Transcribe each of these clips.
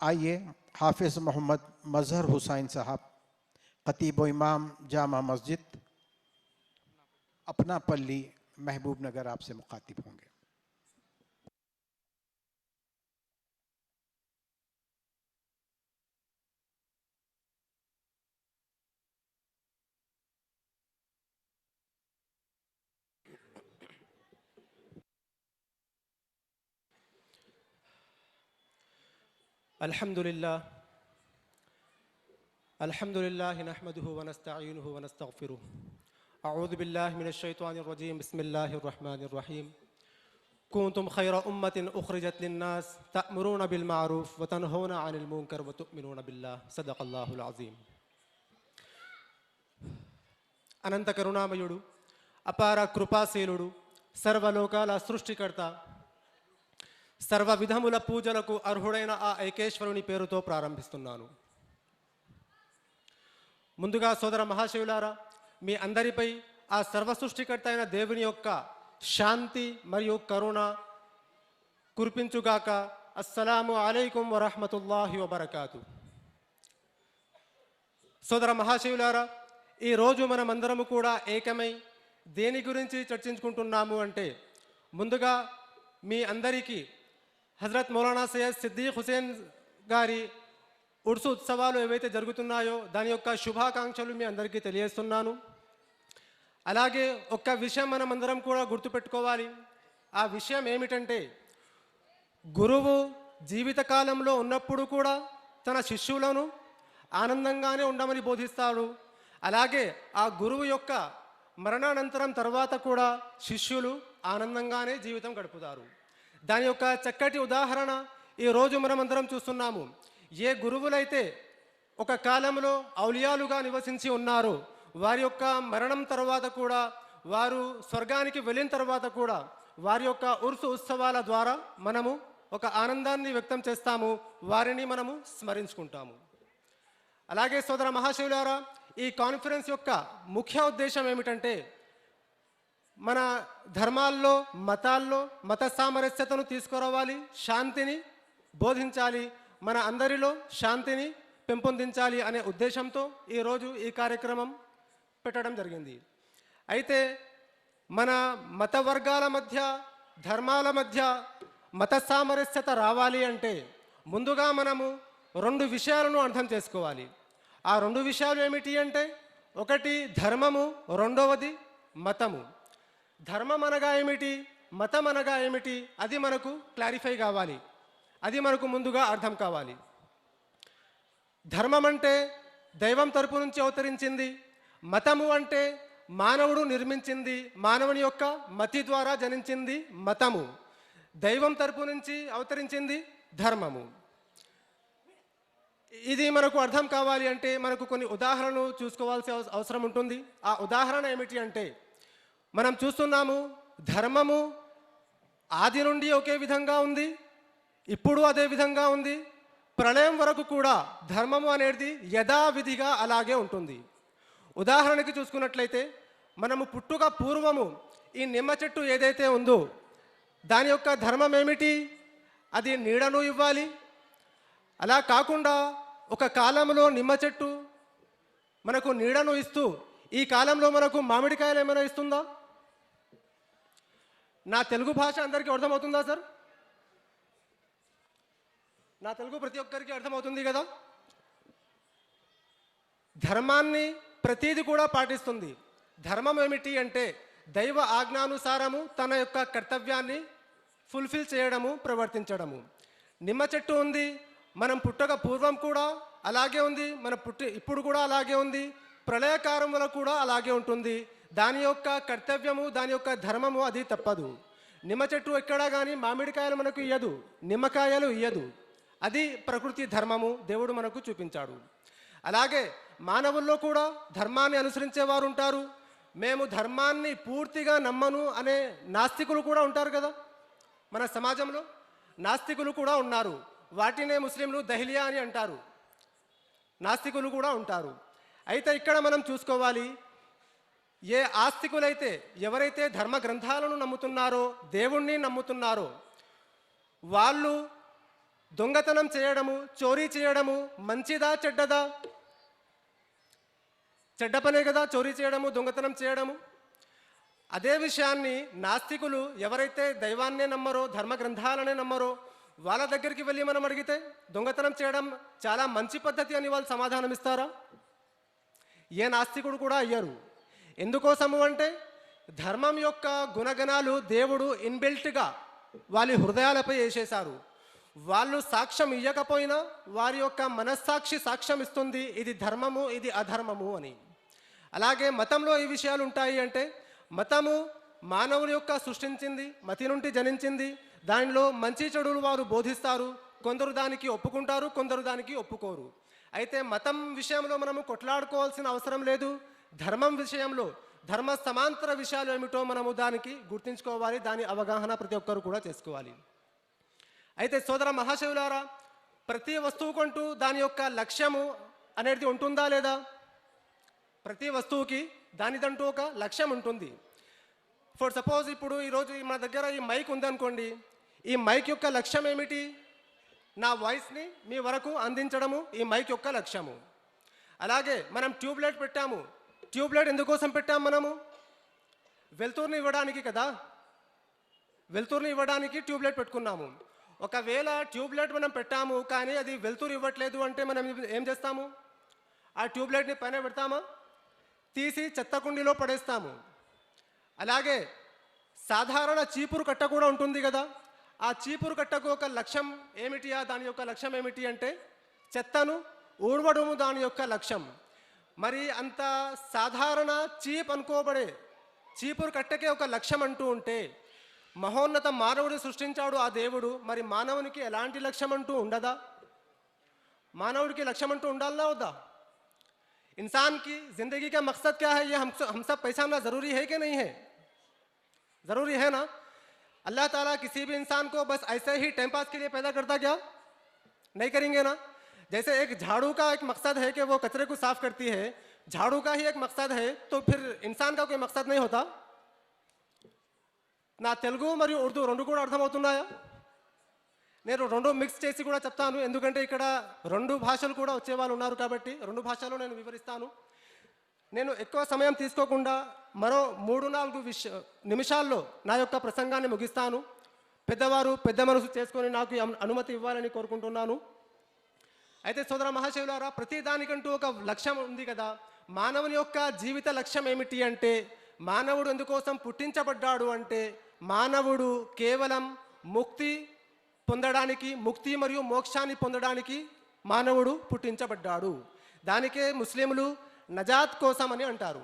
आइए हाफिज़ मोहम्मद मजहर हुसैन साहब, खतीब इमाम जामा मस्जिद अपना पल्ली महबूब नगर आपसे मुखातिब होंगे। अल्हम्दुलिल्लाह नहमदुहु व नस्तईनुहु व नस्तगफिरुह। अऊज़ु बिल्लाहि मिनश शैतानिर रजीम। बिस्मिल्लाहिर रहमानिर रहीम। कुंतुम खैरा उम्मतिन उखरिजत लिन्नास तअमुरूना बिल मारूफ व तनहौना अनिल मुनकर व तुमिनूना बिल्लाह। सदक़ल्लाहुल अज़ीम। అనంత కరుణామయుడు, అపార కృపాశీలుడు, సర్వలోకాల సృష్టికర్త, సర్వ విధముల పూజలకు అర్హుడైన ఆ ఏకేశ్వరుని పేరుతో ప్రారంభిస్తున్నాను. ముందుగా సోదర మహాశివులారా, మీ అందరిపై ఆ సర్వ సృష్టికర్త అయిన దేవుని యొక్క శాంతి మరియు కరుణ కురిపించుగాక. అస్సలాము అలైకుం వరహ్మతుల్లాహి వబరకాతు. సోదర మహాశివులారా, ఈరోజు మనమందరము కూడా ఏకమై దేని గురించి చర్చించుకుంటున్నాము అంటే, ముందుగా మీ అందరికీ హజరత్ మౌలానా సయ్యద్ సిద్దీక్ హుసేన్ గారి ఉర్సు ఉత్సవాలు ఏవైతే జరుగుతున్నాయో దాని యొక్క శుభాకాంక్షలు మీ అందరికీ తెలియజేస్తున్నాను. అలాగే ఒక్క విషయం మనమందరం కూడా గుర్తుపెట్టుకోవాలి. ఆ విషయం ఏమిటంటే, గురువు జీవితకాలంలో ఉన్నప్పుడు కూడా తన శిష్యులను ఆనందంగానే ఉండమని బోధిస్తాడు. అలాగే ఆ గురువు యొక్క మరణానంతరం తర్వాత కూడా శిష్యులు ఆనందంగానే జీవితం గడుపుతారు. దాని యొక్క చక్కటి ఉదాహరణ ఈరోజు మనమందరం చూస్తున్నాము. ఏ గురువులైతే ఒక కాలంలో ఔలియాలుగా నివసించి ఉన్నారో వారి యొక్క మరణం తర్వాత కూడా, వారు స్వర్గానికి వెళ్ళిన తర్వాత కూడా వారి యొక్క ఉర్సు ఉత్సవాల ద్వారా మనము ఒక ఆనందాన్ని వ్యక్తం చేస్తాము, వారిని మనము స్మరించుకుంటాము. అలాగే సోదర మహాశివులారా, ఈ కాన్ఫరెన్స్ యొక్క ముఖ్య ఉద్దేశం ఏమిటంటే, మన ధర్మాల్లో మతాల్లో మత సామరస్యతను తీసుకురావాలి, శాంతిని బోధించాలి, మన అందరిలో శాంతిని పెంపొందించాలి అనే ఉద్దేశంతో ఈరోజు ఈ కార్యక్రమం పెట్టడం జరిగింది. అయితే మన మత వర్గాల మధ్య, ధర్మాల మధ్య మత సామరస్యత రావాలి అంటే ముందుగా మనము రెండు విషయాలను అర్థం చేసుకోవాలి. ఆ రెండు విషయాలు ఏమిటి అంటే, ఒకటి ధర్మము, రెండవది మతము. ధర్మం అనగా ఏమిటి, మతం అనగా ఏమిటి, అది మనకు క్లారిఫై కావాలి, అది మనకు ముందుగా అర్థం కావాలి. ధర్మం అంటే దైవం తరపు నుంచి అవతరించింది, మతము అంటే మానవుడు నిర్మించింది, మానవుని యొక్క మతి ద్వారా జనించింది మతము. దైవం తరపు నుంచి అవతరించింది ధర్మము. ఇది మనకు అర్థం కావాలి అంటే మనకు కొన్ని ఉదాహరణలు చూసుకోవాల్సిన అవసరం ఉంటుంది. ఆ ఉదాహరణ ఏమిటి అంటే, మనం చూస్తున్నాము ధర్మము ఆది నుండి ఒకే విధంగా ఉంది, ఇప్పుడు అదే విధంగా ఉంది, ప్రళయం వరకు కూడా ధర్మము అనేది యథావిధిగా అలాగే ఉంటుంది. ఉదాహరణకి చూసుకున్నట్లయితే, మనము పుట్టుక పూర్వము ఈ నిమ్మ చెట్టు ఏదైతే ఉందో దాని యొక్క ధర్మం ఏమిటి, అది నీడను ఇవ్వాలి. అలా కాకుండా ఒక కాలంలో నిమ్మ చెట్టు మనకు నీడను ఇస్తూ ఈ కాలంలో మనకు మామిడికాయలు ఏమైనా ఇస్తుందా? నా తెలుగు భాష అందరికీ అర్థమవుతుందా సార్? నా తెలుగు ప్రతి ఒక్కరికి అర్థమవుతుంది కదా? ధర్మాన్ని ప్రతీది కూడా పాటిస్తుంది. ధర్మం ఏమిటి అంటే దైవ ఆజ్ఞానుసారము తన యొక్క కర్తవ్యాన్ని ఫుల్ఫిల్ చేయడము, ప్రవర్తించడము. నిమ్మ చెట్టు ఉంది, మనం పుట్టక పూర్వం కూడా అలాగే ఉంది, ఇప్పుడు కూడా అలాగే ఉంది, ప్రళయకాలం వల్ల కూడా అలాగే ఉంటుంది. దాని యొక్క కర్తవ్యము, దాని యొక్క ధర్మము అది తప్పదు. నిమ్మ చెట్టు ఎక్కడా కానీ మామిడికాయలు మనకు ఇయ్యదు, నిమ్మకాయలు ఇయ్యదు. అది ప్రకృతి ధర్మము, దేవుడు మనకు చూపించాడు. అలాగే మానవుల్లో కూడా ధర్మాన్ని అనుసరించేవారు ఉంటారు. మేము ధర్మాన్ని పూర్తిగా నమ్మను అనే నాస్తికులు కూడా ఉంటారు కదా మన సమాజంలో. నాస్తికులు కూడా ఉన్నారు, వాటినే ముస్లింలు దహ్లియా అని అంటారు. నాస్తికులు కూడా ఉంటారు. అయితే ఇక్కడ మనం చూసుకోవాలి, ఏ ఆస్తికులైతే, ఎవరైతే ధర్మ గ్రంథాలను నమ్ముతున్నారో, దేవుణ్ణి నమ్ముతున్నారో, వాళ్ళు దొంగతనం చేయడము, చోరీ చేయడము మంచిదా చెడ్డదా? చెడ్డ పనే కదా చోరీ చేయడము, దొంగతనం చేయడము. అదే విషయాన్ని నాస్తికులు ఎవరైతే దైవాన్నే నమ్మరో, ధర్మ గ్రంథాలనే నమ్మరో, వాళ్ళ దగ్గరికి వెళ్ళి మనం అడిగితే దొంగతనం చేయడం చాలా మంచి పద్ధతి అని వాళ్ళు సమాధానం ఇస్తారా? ఏ నాస్తికుడు కూడా అయ్యారు. ఎందుకోసము అంటే ధర్మం యొక్క గుణగణాలు దేవుడు ఇన్బిల్ట్గా వాళ్ళ హృదయాలపై వేసేశారు. వాళ్ళు సాక్ష్యం ఇవ్వకపోయినా వారి యొక్క మనస్సాక్షి సాక్ష్యం ఇస్తుంది, ఇది ధర్మము, ఇది అధర్మము అని. అలాగే మతంలో ఈ విషయాలు ఉంటాయి. అంటే మతము మానవుని యొక్క సృష్టించింది, మతి నుండి జనించింది, దానిలో మంచి చెడులు వారు బోధిస్తారు. కొందరు దానికి ఒప్పుకుంటారు, కొందరు దానికి ఒప్పుకోరు. అయితే మతం విషయంలో మనము కొట్లాడుకోవాల్సిన అవసరం లేదు. ధర్మం విషయంలో ధర్మ సమాంతర విషయాలు ఏమిటో మనము దానికి గుర్తించుకోవాలి, దాని అవగాహన ప్రతి ఒక్కరు కూడా చేసుకోవాలి. అయితే సోదర మహాశివులారా, ప్రతి వస్తువుకంటూ దాని యొక్క లక్ష్యము అనేది ఉంటుందా లేదా? ప్రతి వస్తువుకి దానిదంటూ ఒక లక్ష్యం ఉంటుంది. ఫర్ సపోజ్ ఇప్పుడు ఈరోజు మన దగ్గర ఈ మైక్ ఉందనుకోండి, ఈ మైక్ యొక్క లక్ష్యం ఏమిటి? నా వాయిస్ని మీ వరకు అందించడము ఈ మైక్ యొక్క లక్ష్యము. అలాగే మనం ట్యూబ్లైట్ పెట్టాము. ట్యూబ్లైట్ ఎందుకోసం పెట్టాము? మనము వెలుతురుని ఇవ్వడానికి కదా. వెలుతురుని ఇవ్వడానికి ట్యూబ్లైట్ పెట్టుకున్నాము. ఒకవేళ ట్యూబ్లైట్ మనం పెట్టాము కానీ అది వెలుతురు ఇవ్వట్లేదు అంటే మనం ఏం చేస్తాము? ఆ ట్యూబ్లైట్ని పైన పెడతామా? తీసి చెత్త కుండీలో పడేస్తాము. అలాగే సాధారణ చీపురు కట్ట కూడా ఉంటుంది కదా. ఆ చీపురు కట్టకు ఒక లక్ష్యం ఏమిటి? దాని యొక్క లక్ష్యం ఏమిటి అంటే చెత్తను ఊడవడము దాని యొక్క లక్ష్యం. మరి అంత సాధారణ చీప్ అనుకోబడే చీపురు కట్టకే ఒక లక్ష్యం అంటూ ఉంటే, మహోన్నత మానవుడు సృష్టించాడు ఆ దేవుడు, మరి మానవునికి ఎలాంటి లక్ష్యం అంటూ ఉండదా? మానవుడికి లక్ష్యం అంటూ ఉండాలనా వద్దా? इंसान की ज़िंदगी का मकसद क्या है, ये हम सब पहचानना ज़रूरी है कि नहीं है? ज़रूरी है ना? अल्लाह ताला किसी भी इंसान को बस ऐसे ही टाइम पास के लिए पैदा करता क्या? नहीं करेंगे ना. जैसे एक झाड़ू का एक मकसद है कि वो कचरे को साफ करती है, झाड़ू का ही एक मकसद है, तो फिर इंसान का कोई मकसद नहीं होता? నా తెలుగు మరియు ఉర్దూ రెండు కూడా అర్థమవుతున్నాయా? నేను రెండు మిక్స్ చేసి కూడా చెప్తాను, ఎందుకంటే ఇక్కడ రెండు భాషలు కూడా వచ్చేవాళ్ళు ఉన్నారు కాబట్టి రెండు భాషలో నేను వివరిస్తాను. నేను ఎక్కువ సమయం తీసుకోకుండా మరో 3-4 నిమిషాల్లో నా యొక్క ప్రసంగాన్ని ముగిస్తాను. పెద్దవారు పెద్ద మనసు చేసుకొని నాకు అనుమతి ఇవ్వాలని కోరుకుంటున్నాను. అయితే సోదర మహాశివులారా, ప్రతి దానికంటూ ఒక లక్ష్యం ఉంది కదా. మానవుని యొక్క జీవిత లక్ష్యం ఏమిటి అంటే, మానవుడు ఎందుకోసం పుట్టించబడ్డాడు అంటే, మానవుడు కేవలం ముక్తి పొందడానికి, ముక్తి మరియు మోక్షాన్ని పొందడానికి మానవుడు పుట్టించబడ్డాడు. దానికే ముస్లింలు నజాత్ కోసం అని అంటారు.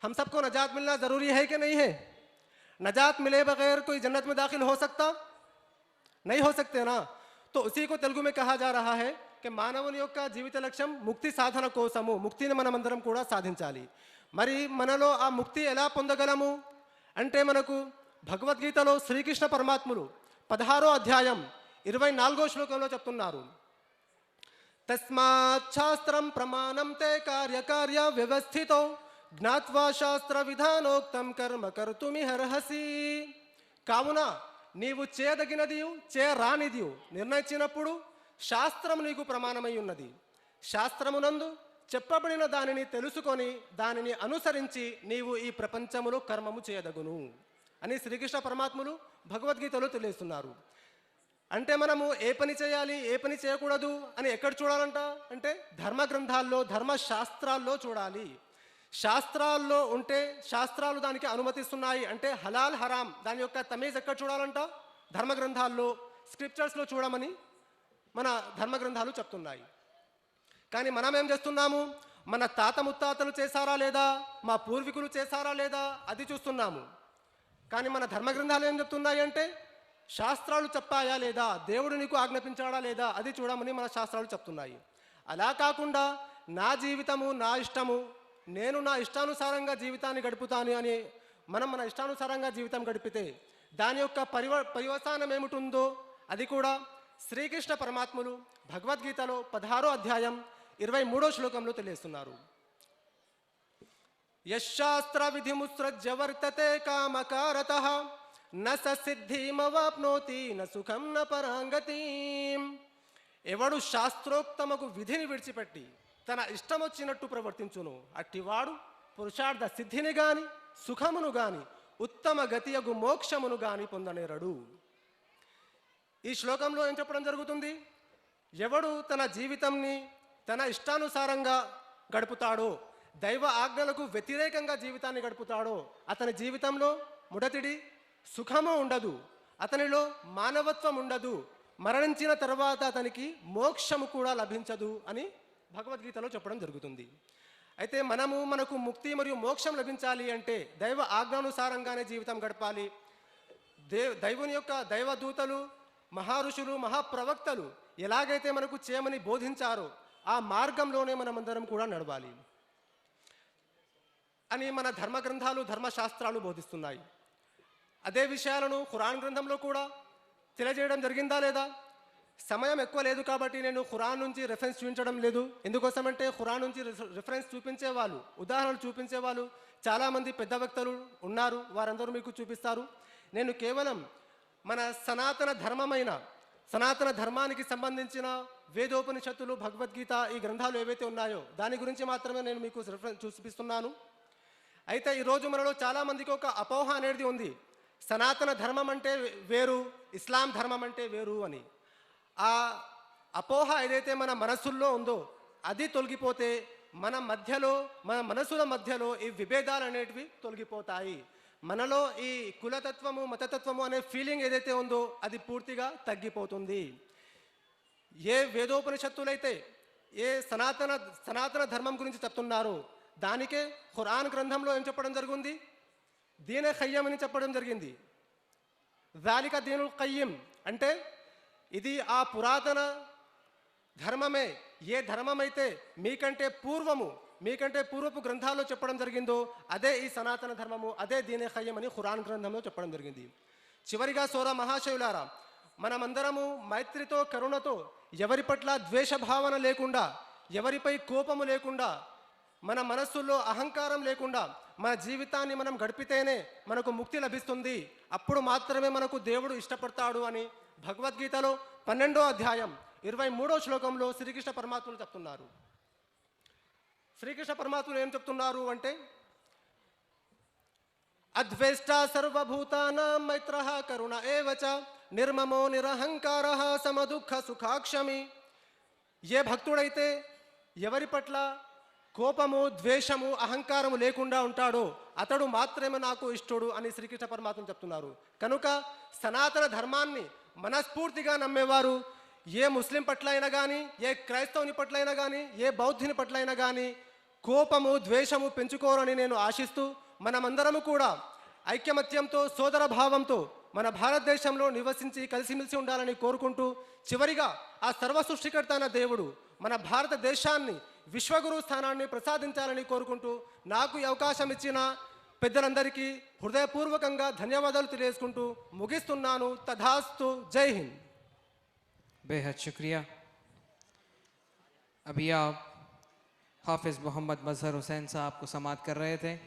हम सबको नजात मिलना ज़रूरी है कि नहीं है? नजात मिले बगैर कोई जन्नत में दाखिल हो सकता? नहीं हो सकते ना. तो उसी को तेलुगु में कहा जा रहा है कि మానవుని యొక్క జీవిత లక్ష్యం ముక్తి సాధన కోసము, ముక్తిని మనమందరం కూడా సాధించాలి. మరి మనలో ఆ ముక్తి ఎలా పొందగలము అంటే, మనకు భగవద్గీతలో శ్రీకృష్ణ పరమాత్ములు 16వ అధ్యాయం 24వ శ్లోకంలో చెప్తున్నారు, తస్మాత్ శాస్త్రం ప్రమాణం తే కార్యకార్య వ్యవస్థితో జ్ఞాత్వా శాస్త్ర విధానోక్తం కర్మ కర్తుమిహర్హసి. కావున నీవు చేయదగినది చేయరానిది నిర్ణయించినప్పుడు శాస్త్రం నీకు ప్రమాణమై ఉన్నది. శాస్త్రమునందు చెప్పబడిన దానిని తెలుసుకొని దానిని అనుసరించి నీవు ఈ ప్రపంచములో కర్మము చేయదగును అని శ్రీకృష్ణ పరమాత్ములు భగవద్గీతలో తెలియస్తున్నారు. అంటే మనము ఏ పని చేయాలి, ఏ పని చేయకూడదు అని ఎక్కడ చూడాలంట అంటే, ధర్మ గ్రంథాల్లో, ధర్మ శాస్త్రాల్లో చూడాలి. శాస్త్రాల్లో ఉంటే శాస్త్రాలు దానికి అనుమతిస్తున్నాయి అంటే హలాల్ హరాం దాని యొక్క తమీజ్ ఎక్కడ చూడాలంట? ధర్మ గ్రంథాల్లో, స్క్రిప్చర్స్లో చూడమని మన ధర్మ గ్రంథాలు చెప్తున్నాయి. కానీ మనం ఏం చేస్తున్నాము? మన తాత ముత్తాతలు చేశారా లేదా, మా పూర్వీకులు చేశారా లేదా అది చూస్తున్నాము. కానీ మన ధర్మ గ్రంథాలు ఏం చెప్తున్నాయి అంటే, శాస్త్రాలు చెప్పాయా లేదా, దేవుడు నీకు ఆజ్ఞాపించాడా లేదా అది చూడమని మన శాస్త్రాలు చెప్తున్నాయి. అలా కాకుండా నా జీవితము నా ఇష్టము, నేను నా ఇష్టానుసారంగా జీవితాన్ని గడుపుతాను అని మన ఇష్టానుసారంగా జీవితం గడిపితే దాని యొక్క పర్యవసానం ఏమిటుందో అది కూడా శ్రీకృష్ణ పరమాత్ములు భగవద్గీతలో 16వ అధ్యాయం 23వ శ్లోకంలో తెలియస్తున్నారు. యశాస్త్ర విధిముత్సృజ్య వర్తతే కామకారతః న స సిద్ధిమవాప్నోతి న సుఖం న పరాంగతిం. ఎవడు శాస్త్రోక్తమకు విధిని విడిచిపెట్టి తన ఇష్టం వచ్చినట్టు ప్రవర్తించును అట్టివాడు పురుషార్థ సిద్ధిని గాని సుఖమును గాని ఉత్తమ గతియగు మోక్షమును గాని పొందనేరడు. ఈ శ్లోకంలో ఏం చెప్పడం జరుగుతుంది? ఎవడు తన జీవితంని తన ఇష్టానుసారంగా గడుపుతాడో, దైవ ఆజ్ఞలకు వ్యతిరేకంగా జీవితాన్ని గడుపుతాడో అతని జీవితంలో మొదటిది సుఖము ఉండదు, అతనిలో మానవత్వం ఉండదు, మరణించిన తర్వాత అతనికి మోక్షము కూడా లభించదు అని భగవద్గీతలో చెప్పడం జరుగుతుంది. అయితే మనకు ముక్తి మరియు మోక్షం లభించాలి అంటే దైవ ఆజ్ఞానుసారంగానే జీవితం గడపాలి. దైవుని యొక్క దైవదూతలు, మహారుషులు, మహాప్రవక్తలు ఎలాగైతే మనకు చేయమని బోధించారో ఆ మార్గంలోనే మనమందరం కూడా నడవాలి అని మన ధర్మ గ్రంథాలు, ధర్మశాస్త్రాలు బోధిస్తున్నాయి. అదే విషయాలను ఖురాన్ గ్రంథంలో కూడా తెలియజేయడం జరిగిందా లేదా? సమయం ఎక్కువ లేదు కాబట్టి నేను ఖురాన్ నుంచి రెఫరెన్స్ చూపించడం లేదు. ఎందుకోసమంటే ఖురాన్ నుంచి రిఫరెన్స్ చూపించే వాళ్ళు, ఉదాహరణలు చూపించే వాళ్ళు చాలామంది పెద్ద వ్యక్తులు ఉన్నారు, వారందరూ మీకు చూపిస్తారు. నేను కేవలం మన సనాతన ధర్మానికి సంబంధించిన వేదోపనిషత్తులు, భగవద్గీత, ఈ గ్రంథాలు ఏవైతే ఉన్నాయో దాని గురించి మాత్రమే నేను మీకు రిఫరెన్స్ చూపిస్తున్నాను. అయితే ఈరోజు మనలో చాలామందికి ఒక అపోహ అనేది ఉంది, సనాతన ధర్మం అంటే వేరు, ఇస్లాం ధర్మం అంటే వేరు అని. ఆ అపోహ ఏదైతే మన మనస్సుల్లో ఉందో అది తొలగిపోతే మన మనసుల మధ్యలో ఈ విభేదాలు అనేటివి తొలగిపోతాయి. మనలో ఈ కులతత్వము, మతతత్వము అనే ఫీలింగ్ ఏదైతే ఉందో అది పూర్తిగా తగ్గిపోతుంది. ఏ వేదోపనిషత్తులైతే ఏ సనాతన ధర్మం గురించి చెప్తున్నారో దానికే ఖురాన్ గ్రంథంలో ఏం చెప్పడం జరిగింది? దీనే ఖయ్యం అని చెప్పడం జరిగింది. జాలిక దీనుల్ ఖయ్యం అంటే ఇది ఆ పురాతన ధర్మమే. ఏ ధర్మమైతే మీకంటే పూర్వపు గ్రంథాల్లో చెప్పడం జరిగిందో అదే ఈ సనాతన ధర్మము, అదే దీనే ఖయ్యం అని ఖురాన్ గ్రంథంలో చెప్పడం జరిగింది. చివరిగా సోదర మహాశయులారా, మనమందరము మైత్రితో, కరుణతో, ఎవరి పట్ల ద్వేష భావన లేకుండా, ఎవరిపై కోపము లేకుండా, మన మనస్సుల్లో అహంకారం లేకుండా మన జీవితాన్ని మనం గడిపితేనే మనకు ముక్తి లభిస్తుంది. అప్పుడు మాత్రమే మనకు దేవుడు ఇష్టపడతాడు అని భగవద్గీతలో 12వ అధ్యాయం 23వ శ్లోకంలో శ్రీకృష్ణ పరమాత్ములు చెప్తున్నారు. శ్రీకృష్ణ పరమాత్ములు ఏం చెప్తున్నారు అంటే, అద్వేష్ట సర్వభూతానాం మైత్రః కరుణ ఏవచ నిర్మమో నిరహంకారః సమదుఃఖ సుఖాక్షమి. ఏ భక్తుడైతే ఎవరి పట్ల కోపము, ద్వేషము, అహంకారము లేకుండా ఉంటాడో అతడు మాత్రమే నాకు ఇష్టడు అని శ్రీకృష్ణ పరమాత్మ చెప్తున్నారు. కనుక సనాతన ధర్మాన్ని మనస్ఫూర్తిగా నమ్మేవారు ఏ ముస్లిం పట్ల అయినా కానీ, ఏ క్రైస్తవుని పట్ల అయినా కానీ, ఏ బౌద్ధుని పట్ల అయినా కానీ కోపము, ద్వేషము పెంచుకోరని నేను ఆశిస్తూ, మనమందరము కూడా ఐక్యమత్యంతో, సోదర భావంతో మన భారతదేశంలో నివసించి కలిసిమెలిసి ఉండాలని కోరుకుంటూ, చివరిగా ఆ సర్వ సృష్టికర్త అయిన దేవుడు మన భారతదేశాన్ని విశ్వగురు స్థానాన్ని ప్రసాదించాలని కోరుకుంటూ, నాకు ఈ అవకాశం ఇచ్చిన పెద్దలందరికీ హృదయపూర్వకంగా ధన్యవాదాలు తెలియజేసుకుంటూ ముగిస్తున్నాను. తథాస్తు. జై హింద్. बेहद शुक्रिया. अभी आप हाफिज़ मोहम्मद मजहर हुसैन साहब को समाअत कर रहे थे.